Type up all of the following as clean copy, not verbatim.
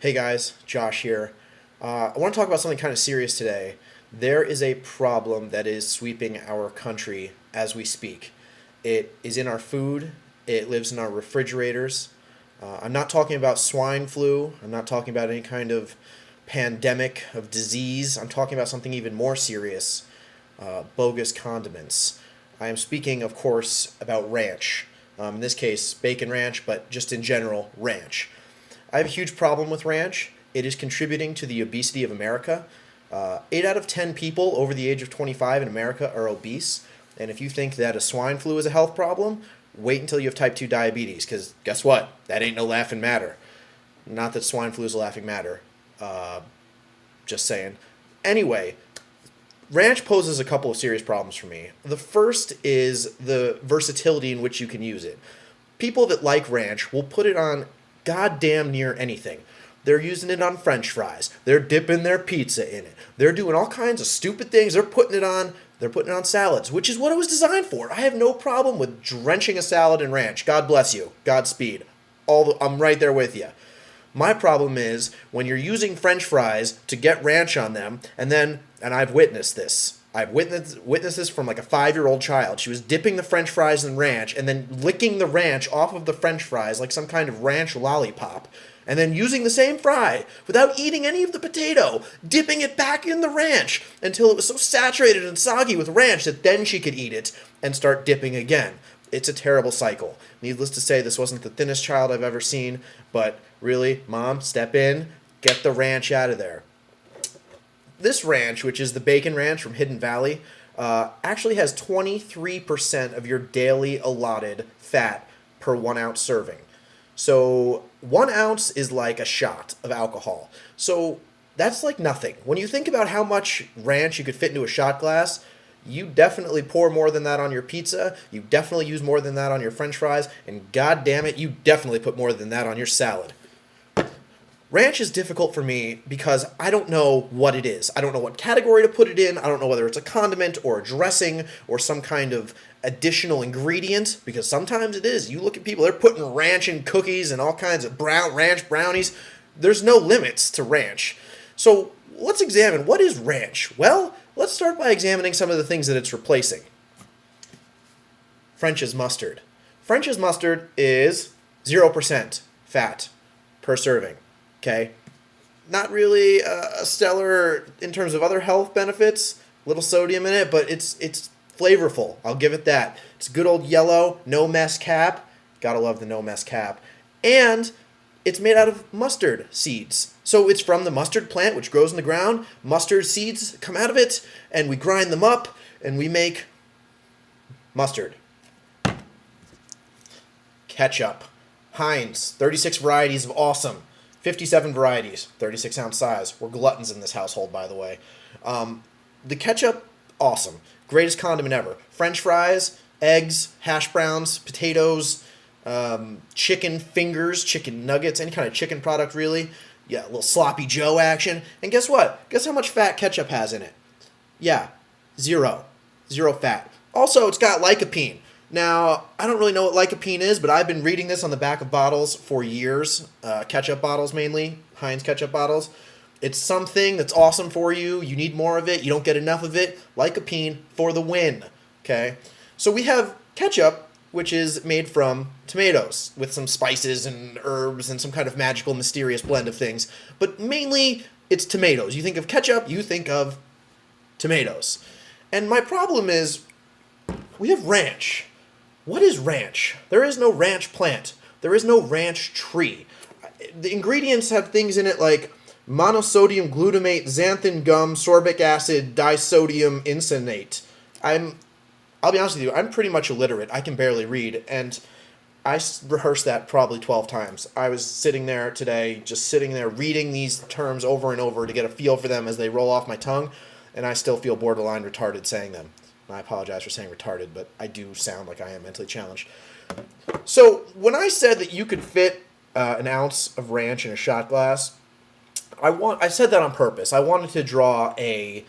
Hey guys, Josh here. I want to talk about something kind of serious today. There is a problem that is sweeping our country as we speak. It is in our food, it lives in our refrigerators. I'm not talking about swine flu, I'm not talking about any kind of pandemic of disease. I'm talking about something even more serious, bogus condiments. I am speaking, of course, about ranch. In this case, bacon ranch, but just in general, ranch. I have a huge problem with ranch. It is contributing to the obesity of America. 8 out of 10 people over the age of 25 in America are obese. And if you think that a swine flu is a health problem, wait until you have type 2 diabetes, because guess what? That ain't no laughing matter. Not that swine flu is a laughing matter. Just saying. Anyway, ranch poses a couple of serious problems for me. The first is the versatility in which you can use it. People that like ranch will put it on goddamn near anything. They're using it on French fries. They're dipping their pizza in it. They're doing all kinds of stupid things. They're putting it on salads, which is what it was designed for. I have no problem with drenching a salad in ranch. God bless you. Godspeed. I'm right there with you. My problem is when you're using French fries to get ranch on them, and I've witnessed this. I've witnessed this from like a 5-year-old child. She was dipping the French fries in ranch and then licking the ranch off of the French fries like some kind of ranch lollipop. And then using the same fry without eating any of the potato, dipping it back in the ranch until it was so saturated and soggy with ranch that then she could eat it and start dipping again. It's a terrible cycle. Needless to say, this wasn't the thinnest child I've ever seen, but really, Mom, step in, get the ranch out of there. This ranch, which is the bacon ranch from Hidden Valley, actually has 23% of your daily allotted fat per 1 ounce serving. So 1 ounce is like a shot of alcohol. So that's like nothing. When you think about how much ranch you could fit into a shot glass, you definitely pour more than that on your pizza, you definitely use more than that on your French fries, and god damn it, you definitely put more than that on your salad. Ranch is difficult for me because I don't know what it is. I don't know what category to put it in. I don't know whether it's a condiment or a dressing or some kind of additional ingredient, because sometimes it is. You look at people, they're putting ranch in cookies and all kinds of ranch brownies. There's no limits to ranch. So let's examine, what is ranch? Well, let's start by examining some of the things that it's replacing. French's mustard. French's mustard is 0% fat per serving. Okay, not really stellar in terms of other health benefits. Little sodium in it, but it's flavorful. I'll give it that. It's good old yellow, no mess cap. Gotta love the no mess cap. And it's made out of mustard seeds. So it's from the mustard plant, which grows in the ground. Mustard seeds come out of it, and we grind them up, and we make mustard. Ketchup. Heinz, 36 varieties of awesome. 57 varieties, 36 ounce size. We're gluttons in this household, by the way. The ketchup, awesome. Greatest condiment ever. French fries, eggs, hash browns, potatoes, chicken fingers, chicken nuggets, any kind of chicken product, really. Yeah, a little sloppy Joe action. And guess what? Guess how much fat ketchup has in it? Yeah, 0. 0 fat. Also, it's got lycopene. Now, I don't really know what lycopene is, but I've been reading this on the back of bottles for years. Ketchup bottles mainly, Heinz ketchup bottles. It's something that's awesome for you. You need more of it. You don't get enough of it. Lycopene for the win. Okay? So we have ketchup, which is made from tomatoes with some spices and herbs and some kind of magical, mysterious blend of things. But mainly, it's tomatoes. You think of ketchup, you think of tomatoes. And my problem is, we have ranch. What is ranch? There is no ranch plant. There is no ranch tree. The ingredients have things in it like monosodium glutamate, xanthan gum, sorbic acid, disodium incinate. I'll be honest with you, I'm pretty much illiterate. I can barely read, and I rehearsed that probably 12 times. I was sitting there today, just sitting there reading these terms over and over to get a feel for them as they roll off my tongue, and I still feel borderline retarded saying them. I apologize for saying retarded, but I do sound like I am mentally challenged. So when I said that you could fit an ounce of ranch in a shot glass, I said that on purpose. I wanted to draw a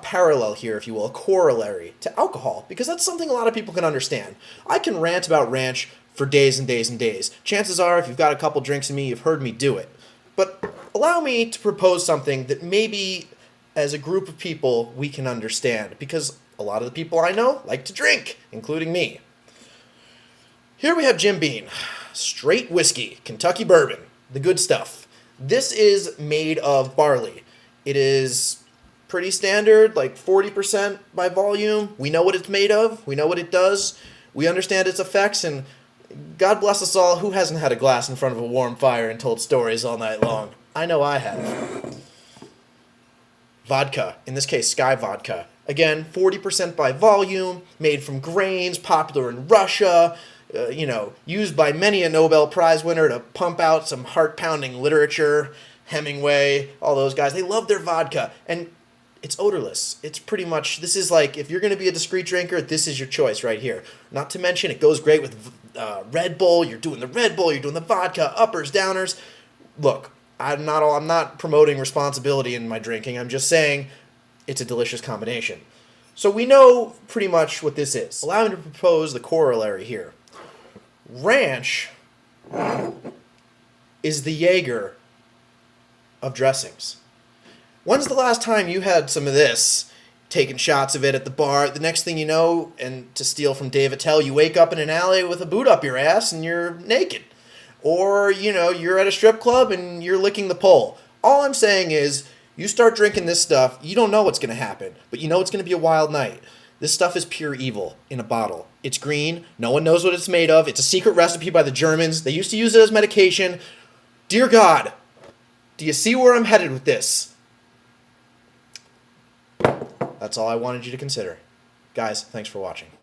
parallel here, if you will, a corollary to alcohol, because that's something a lot of people can understand. I can rant about ranch for days and days and days. Chances are, if you've got a couple drinks in me, you've heard me do it. But allow me to propose something that maybe as a group of people we can understand, because a lot of the people I know like to drink, including me. Here we have Jim Beam, straight whiskey, Kentucky bourbon, the good stuff. This is made of barley. It is pretty standard, like 40% by volume. We know what it's made of. We know what it does. We understand its effects, and God bless us all, who hasn't had a glass in front of a warm fire and told stories all night long? I know I have. Vodka, in this case, Sky Vodka. Again, 40% by volume, made from grains, popular in Russia, used by many a Nobel Prize winner to pump out some heart-pounding literature. Hemingway, all those guys, they love their vodka. And it's odorless. It's pretty much, this is like, if you're going to be a discreet drinker, this is your choice right here. Not to mention, it goes great with Red Bull. You're doing the Red Bull, you're doing the vodka, uppers, downers. Look, I'm not promoting responsibility in my drinking. I'm just saying it's a delicious combination. So we know pretty much what this is. Allow me to propose the corollary here. Ranch is the Jaeger of dressings. When's the last time you had some of this, taking shots of it at the bar? The next thing you know, and to steal from Dave Attell, you wake up in an alley with a boot up your ass and you're naked. Or, you're at a strip club and you're licking the pole. All I'm saying is, you start drinking this stuff, you don't know what's going to happen, but you know it's going to be a wild night. This stuff is pure evil in a bottle. It's green. No one knows what it's made of. It's a secret recipe by the Germans. They used to use it as medication. Dear God, do you see where I'm headed with this? That's all I wanted you to consider. Guys, thanks for watching.